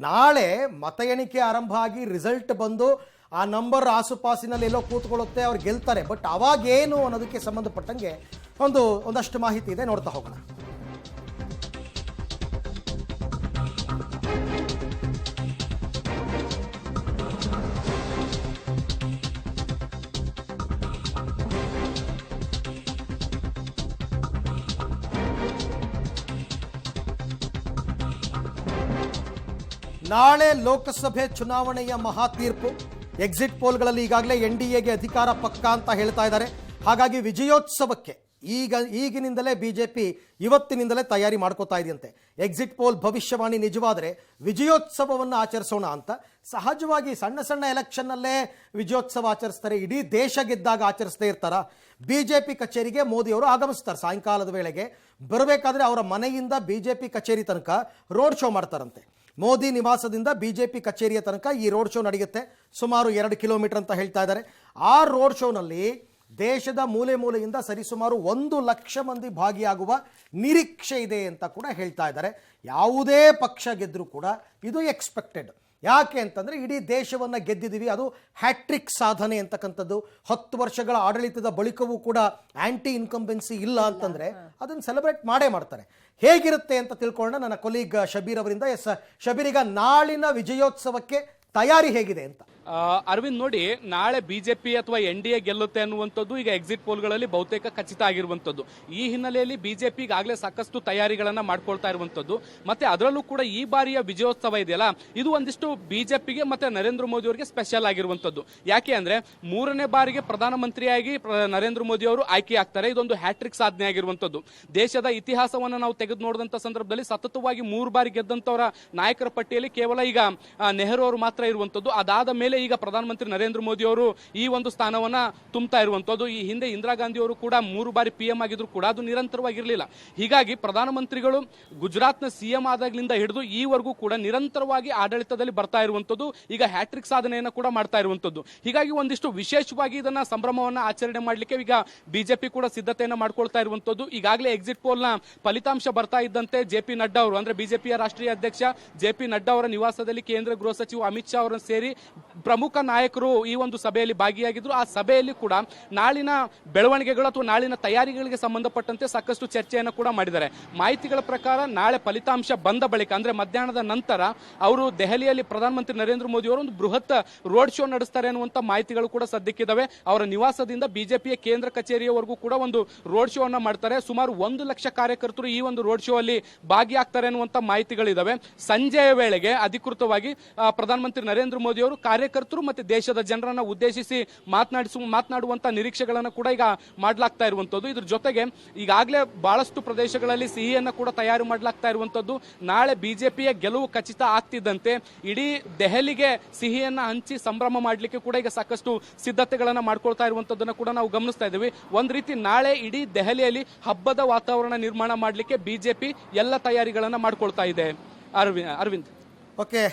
ನಾಳೆ ಮತ ಎಣಿಕೆ ಆರಂಭ ಆಗಿ ರಿಸಲ್ಟ್ ಬಂದು ಆ ನಂಬರ್ ಆಸುಪಾಸಿನಲ್ಲಿ ಎಲ್ಲೋ ಕೂತ್ಕೊಳ್ಳುತ್ತೆ, ಅವ್ರು ಗೆಲ್ತಾರೆ. ಬಟ್ ಅವಾಗೇನು ಅನ್ನೋದಕ್ಕೆ ಸಂಬಂಧಪಟ್ಟಂಗೆ ಒಂದಷ್ಟು ಮಾಹಿತಿ ಇದೆ, ನೋಡ್ತಾ ಹೋಗೋಣ. ನಾಳೆ ಲೋಕಸಭೆ ಚುನಾವಣೆಯ ಮಹಾ ತೀರ್ಪು. ಎಕ್ಸಿಟ್ ಪೋಲ್ಗಳಲ್ಲಿ ಈಗಾಗಲೇ NDAಗೆ ಅಧಿಕಾರ ಪಕ್ಕ ಅಂತ ಹೇಳ್ತಾ ಇದ್ದಾರೆ. ಹಾಗಾಗಿ ವಿಜಯೋತ್ಸವಕ್ಕೆ ಈಗಿನಿಂದಲೇ ಬಿಜೆಪಿ ಇವತ್ತಿನಿಂದಲೇ ತಯಾರಿ ಮಾಡ್ಕೋತಾ ಇದೆಯಂತೆ. ಎಕ್ಸಿಟ್ ಪೋಲ್ ಭವಿಷ್ಯವಾಣಿ ನಿಜವಾದರೆ ವಿಜಯೋತ್ಸವವನ್ನು ಆಚರಿಸೋಣ ಅಂತ. ಸಹಜವಾಗಿ ಸಣ್ಣ ಸಣ್ಣ ಎಲೆಕ್ಷನ್ನಲ್ಲೇ ವಿಜಯೋತ್ಸವ ಆಚರಿಸ್ತಾರೆ, ಇಡೀ ದೇಶ ಗೆದ್ದಾಗ ಆಚರಿಸದೇ ಇರ್ತಾರ. ಬಿಜೆಪಿ ಕಚೇರಿಗೆ ಮೋದಿಯವರು ಆಗಮಿಸ್ತಾರೆ. ಸಾಯಂಕಾಲದ ವೇಳೆಗೆ ಬರಬೇಕಾದ್ರೆ ಅವರ ಮನೆಯಿಂದ ಬಿಜೆಪಿ ಕಚೇರಿ ತನಕ ರೋಡ್ ಶೋ ಮಾಡ್ತಾರಂತೆ. ಮೋದಿ ನಿವಾಸದಿಂದ ಬಿಜೆಪಿ ಕಚೇರಿಯ ತನಕ ಈ ರೋಡ್ ಶೋ ನಡೆಯುತ್ತೆ. ಸುಮಾರು 2 ಕಿಲೋಮೀಟರ್ ಅಂತ ಹೇಳ್ತಾ ಇದ್ದಾರೆ. ಆ ರೋಡ್ ಶೋನಲ್ಲಿ ದೇಶದ ಮೂಲೆ ಮೂಲೆಯಿಂದ ಸರಿಸುಮಾರು 1 ಲಕ್ಷ ಮಂದಿ ಭಾಗಿಯಾಗುವ ನಿರೀಕ್ಷೆ ಇದೆ ಅಂತ ಕೂಡ ಹೇಳ್ತಾ ಇದ್ದಾರೆ. ಯಾವುದೇ ಪಕ್ಷ ಗೆದ್ದರೂ ಕೂಡ ಇದು ಎಕ್ಸ್ಪೆಕ್ಟೆಡ್. ಯಾಕೆ ಅಂತಂದರೆ ಇಡೀ ದೇಶವನ್ನು ಗೆದ್ದಿದ್ದೀವಿ, ಅದು ಹ್ಯಾಟ್ರಿಕ್ ಸಾಧನೆ ಅಂತಕ್ಕಂಥದ್ದು. 10 ವರ್ಷಗಳ ಆಡಳಿತದ ಬಳಿಕವೂ ಕೂಡ ಆ್ಯಂಟಿ ಇನ್ಕಂಬೆನ್ಸಿ ಇಲ್ಲ ಅಂತಂದರೆ ಅದನ್ನು ಸೆಲೆಬ್ರೇಟ್ ಮಾಡೇ ಮಾಡ್ತಾರೆ. ಹೇಗಿರುತ್ತೆ ಅಂತ ತಿಳ್ಕೊಳ್ಳೋಣ ನನ್ನ ಕೊಲೀಗ್ ಶಬೀರ್ ಅವರಿಂದ. ಶಬೀರ್, ಈಗ ನಾಳಿನ ವಿಜಯೋತ್ಸವಕ್ಕೆ ತಯಾರಿ ಹೇಗಿದೆ ಅಂತ? ಅರವಿಂದ್, ನೋಡಿ, ನಾಳೆ ಬಿಜೆಪಿ ಅಥವಾ NDA ಗೆಲ್ಲುತ್ತೆ ಅನ್ನುವಂಥದ್ದು ಈಗ ಎಕ್ಸಿಟ್ ಪೋಲ್ಗಳಲ್ಲಿ ಬಹುತೇಕ ಖಚಿತ ಆಗಿರುವಂಥದ್ದು. ಈ ಹಿನ್ನೆಲೆಯಲ್ಲಿ ಬಿಜೆಪಿ ಈಗಾಗಲೇ ಸಾಕಷ್ಟು ತಯಾರಿಗಳನ್ನ ಮಾಡ್ಕೊಳ್ತಾ ಇರುವಂಥದ್ದು. ಮತ್ತೆ ಅದರಲ್ಲೂ ಕೂಡ ಈ ಬಾರಿಯ ವಿಜಯೋತ್ಸವ ಇದೆಯಲ್ಲ, ಇದು ಒಂದಿಷ್ಟು ಬಿಜೆಪಿಗೆ ಮತ್ತೆ ನರೇಂದ್ರ ಮೋದಿ ಅವರಿಗೆ ಸ್ಪೆಷಲ್ ಆಗಿರುವಂಥದ್ದು. ಯಾಕೆ ಅಂದ್ರೆ 3ನೇ ಬಾರಿಗೆ ಪ್ರಧಾನಮಂತ್ರಿಯಾಗಿ ನರೇಂದ್ರ ಮೋದಿ ಅವರು ಆಯ್ಕೆ ಆಗ್ತಾರೆ. ಇದೊಂದು ಹ್ಯಾಟ್ರಿಕ್ ಸಾಧನೆ ಆಗಿರುವಂಥದ್ದು. ದೇಶದ ಇತಿಹಾಸವನ್ನು ನಾವು ತೆಗೆದು ನೋಡಿದಂತ ಸಂದರ್ಭದಲ್ಲಿ ಸತತವಾಗಿ 3 ಬಾರಿ ಗೆದ್ದಂತವರ ನಾಯಕರ ಪಟ್ಟಿಯಲ್ಲಿ ಕೇವಲ ಈಗ ನೆಹರು ಅವರು ಮಾತ್ರ ಇರುವಂಥದ್ದು. ಅದಾದ ಮೇಲೆ ಈಗ ಪ್ರಧಾನಮಂತ್ರಿ ನರೇಂದ್ರ ಮೋದಿ ಅವರು ಈ ಒಂದು ಸ್ಥಾನವನ್ನ ತುಂಬುತ್ತಾ ಇರುವಂತದ್ದು. ಈ ಹಿಂದೆ ಇಂದಿರಾ ಗಾಂಧಿ ಅವರು ಕೂಡ 3 ಬಾರಿ PM ಆಗಿದ್ರು ಕೂಡ ಅದು ನಿರಂತರವಾಗಿರಲಿಲ್ಲ. ಹೀಗಾಗಿ ಪ್ರಧಾನಮಂತ್ರಿಗಳು ಗುಜರಾತ್ನ CM ಆದಾಗ್ಲಿಂದ ಹಿಡಿದು ಈವರೆಗೂ ಕೂಡ ನಿರಂತರವಾಗಿ ಆಡಳಿತದಲ್ಲಿ ಬರ್ತಾ ಇರುವಂತದ್ದು. ಈಗ ಹ್ಯಾಟ್ರಿಕ್ ಸಾಧನೆಯನ್ನು ಕೂಡ ಮಾಡ್ತಾ ಇರುವಂತದ್ದು. ಹೀಗಾಗಿ ಒಂದಿಷ್ಟು ವಿಶೇಷವಾಗಿ ಇದನ್ನ ಸಂಭ್ರಮವನ್ನ ಆಚರಣೆ ಮಾಡಲಿಕ್ಕೆ ಈಗ ಬಿಜೆಪಿ ಕೂಡ ಸಿದ್ಧತೆಯನ್ನ ಮಾಡ್ಕೊಳ್ತಾ ಇರುವಂತದ್ದು. ಈಗಾಗಲೇ ಎಕ್ಸಿಟ್ ಪೋಲ್ ನ ಫಲಿತಾಂಶ ಬರ್ತಾ ಇದ್ದಂತೆ JP ನಡ್ಡಾ ಅವರು, ಅಂದ್ರೆ ಬಿಜೆಪಿಯ ರಾಷ್ಟ್ರೀಯ ಅಧ್ಯಕ್ಷ JP ನಡ್ಡಾ ಅವರ ನಿವಾಸದಲ್ಲಿ ಕೇಂದ್ರ ಗೃಹ ಸಚಿವ ಅಮಿತ್ ಶಾ ಅವರನ್ನು ಸೇರಿ ಪ್ರಮುಖ ನಾಯಕರು ಈ ಒಂದು ಸಭೆಯಲ್ಲಿ ಭಾಗಿಯಾಗಿದ್ರು. ಆ ಸಭೆಯಲ್ಲಿ ಕೂಡ ನಾಳಿನ ಬೆಳವಣಿಗೆಗಳು ಅಥವಾ ನಾಳಿನ ತಯಾರಿಗಳಿಗೆ ಸಂಬಂಧಪಟ್ಟಂತೆ ಸಾಕಷ್ಟು ಚರ್ಚೆಯನ್ನು ಕೂಡ ಮಾಡಿದ್ದಾರೆ. ಮಾಹಿತಿಗಳ ಪ್ರಕಾರ ನಾಳೆ ಫಲಿತಾಂಶ ಬಂದ ಬಳಿಕ, ಅಂದ್ರೆ ಮಧ್ಯಾಹ್ನದ ನಂತರ, ಅವರು ದೆಹಲಿಯಲ್ಲಿ ಪ್ರಧಾನಮಂತ್ರಿ ನರೇಂದ್ರ ಮೋದಿ ಅವರು ಒಂದು ಬೃಹತ್ ರೋಡ್ ಶೋ ನಡೆಸ್ತಾರೆ ಅನ್ನುವಂತ ಮಾಹಿತಿಗಳು ಕೂಡ ಸದ್ಯಕ್ಕಿದ್ದಾವೆ. ಅವರ ನಿವಾಸದಿಂದ ಬಿಜೆಪಿಯ ಕೇಂದ್ರ ಕಚೇರಿಯವರೆಗೂ ಕೂಡ ಒಂದು ರೋಡ್ ಶೋ ಅನ್ನ ಮಾಡ್ತಾರೆ. ಸುಮಾರು 1 ಲಕ್ಷ ಕಾರ್ಯಕರ್ತರು ಈ ಒಂದು ರೋಡ್ ಶೋ ಅಲ್ಲಿ ಭಾಗಿಯಾಗ್ತಾರೆ ಅನ್ನುವಂತ ಮಾಹಿತಿಗಳಿದಾವೆ. ಸಂಜೆಯ ವೇಳೆಗೆ ಅಧಿಕೃತವಾಗಿ ಪ್ರಧಾನಮಂತ್ರಿ ನರೇಂದ್ರ ಮೋದಿ ಅವರು ಕಾರ್ಯಕರ್ತರು ಮತ್ತೆ ದೇಶದ ಜನರನ್ನ ಉದ್ದೇಶಿಸಿ ಮಾತನಾಡುವಂತ ನಿರೀಕ್ಷೆಗಳನ್ನು ಕೂಡ ಈಗ ಮಾಡಲಾಗ್ತಾ ಇರುವಂತದ್ದು. ಇದ್ರ ಜೊತೆಗೆ ಈಗಾಗಲೇ ಬಹಳಷ್ಟು ಪ್ರದೇಶಗಳಲ್ಲಿ ಸಿಹಿಯನ್ನ ಕೂಡ ತಯಾರು ಮಾಡಲಾಗ್ತಾ ಇರುವಂತದ್ದು. ನಾಳೆ ಬಿಜೆಪಿಯ ಗೆಲುವು ಖಚಿತ ಆಗ್ತಿದ್ದಂತೆ ಇಡೀ ದೆಹಲಿಗೆ ಸಿಹಿಯನ್ನ ಹಂಚಿ ಸಂಭ್ರಮ ಮಾಡಲಿಕ್ಕೆ ಕೂಡ ಈಗ ಸಾಕಷ್ಟು ಸಿದ್ಧತೆಗಳನ್ನ ಮಾಡ್ಕೊಳ್ತಾ ಇರುವಂತದ್ದನ್ನ ಕೂಡ ನಾವು ಗಮನಿಸ್ತಾ ಇದ್ದೀವಿ. ಒಂದ್ ರೀತಿ ನಾಳೆ ಇಡೀ ದೆಹಲಿಯಲ್ಲಿ ಹಬ್ಬದ ವಾತಾವರಣ ನಿರ್ಮಾಣ ಮಾಡಲಿಕ್ಕೆ ಬಿಜೆಪಿ ಎಲ್ಲ ತಯಾರಿಗಳನ್ನ ಮಾಡ್ಕೊಳ್ತಾ ಇದೆ. ಅರವಿಂದ್. ಓಕೆ.